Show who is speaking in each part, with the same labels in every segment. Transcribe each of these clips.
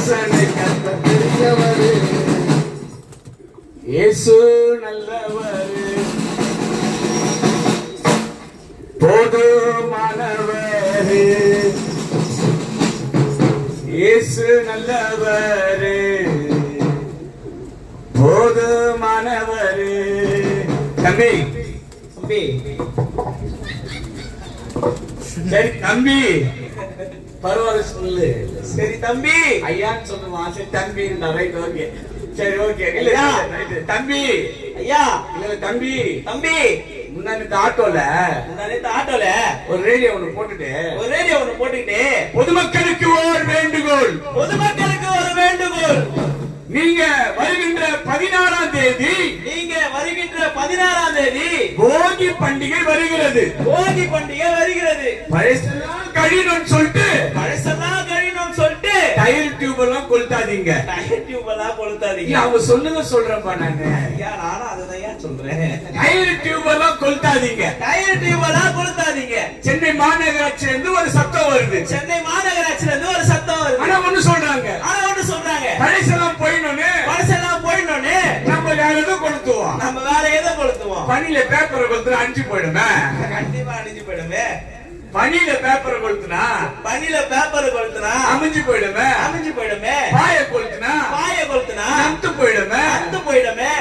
Speaker 1: வாசனை கர்த்தர் தெரிந்தவர், இயேசு நல்லவர், போதுமானவர், இயேசு நல்லவர், போதுமானவர். தம்பி தம்பி சரி தம்பி பரவாயில்ல சொல்லு. சரி தம்பி ஐயான்னு சொல்லுவான். சரி தம்பி ரைட் ஓகே. சரி ஓகே. இல்ல தம்பி ஐயா இல்ல தம்பி தம்பி முன்னாடி ஆட்டோல ஒரு ரேடியோ ஒண்ணு போட்டுட்டு பொதுமக்களுக்கு ஒரு வேண்டுகோள், நீங்க வருகின்ற 16ஆம் தேதி போகி பண்டிகை வருகிறது. பழசெல்லாம் கழினு சொல்லிட்டு டயர் டியூப் எல்லாம் கொளுத்தாதீங்க. அவங்க சொல்லுங்க சொல்றேன்ப்பா நானு.
Speaker 2: நானும் அதுதான் சொல்றேன்.
Speaker 1: டயர் டியூப் எல்லாம் கொளுத்தாதீங்க. சென்னை மாநகராட்சியில இருந்து ஒரு சத்தம் வருது. ஆனா ஒண்ணு சொல்றாங்க பழசெல்லாம் போயிடணும்னு நம்ம வேற ஏதோ கொளுத்துவோம். பனியில பேப்பரை கொளுத்துனா அழிஞ்சு போயிடுமே.
Speaker 2: கண்டிப்பா அழிஞ்சு போயிடுமே.
Speaker 1: பனியில பேப்பரை கொளுத்துனா அமைஞ்சு போயிடுமே. பாய கொளுத்துனா நத்து போயிடுமே.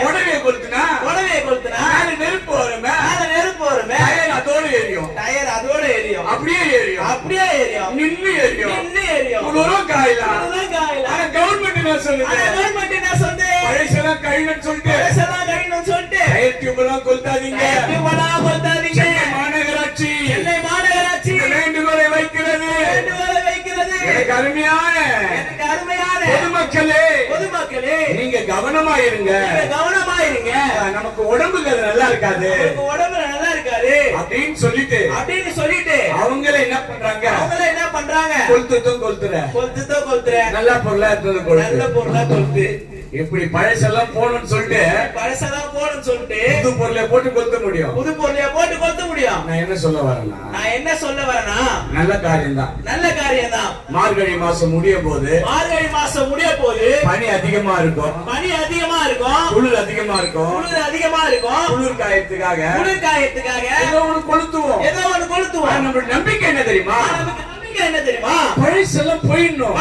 Speaker 1: உடவே கொளுத்துனா மேல நெருப்பு வருமே. டயர் அதோட எரியும். அப்படியே எரியும். நின்னு எரியும். உணரும் காயலாம். ஆனா கவர்மெண்ட் என்ன சொல்லுது? பழசெல்லாம் கழிவுன்னு சொல்லிட்டு டயர் டியூப் எல்லாம் கொளுத்தாதீங்க. மாநகராட்சி வேண்டுகோளை வைக்கிறது. எனக்கு அருமையான பொதுமக்களே நீங்க கவனமா இருங்க. நமக்கு உடம்புக்கு அது நல்லா இருக்காது அப்படின்னு சொல்லிட்டு அவங்கள என்ன பண்றாங்க? கொளுத்துற நல்ல பொருளா கொளுத்து. இப்படி பழசெல்லாம் போகணும்னு சொல்லிட்டு புது பொருளை போட்டு கொளுத்த முடியும். நான் என்ன சொல்ல வரேன்னா நல்ல காரியம் தான். மார்கழி மாசம் முடிய போது பனி அதிகமா இருக்கும். குளிர் அதிகமா இருக்கும். குளிர் காயத்துக்காக ஏதோ ஒண்ணு கொளுத்துவோம். நம்மளோட நம்பிக்கை என்ன தெரியுமா? பழசெல்லாம் போயிடணும்.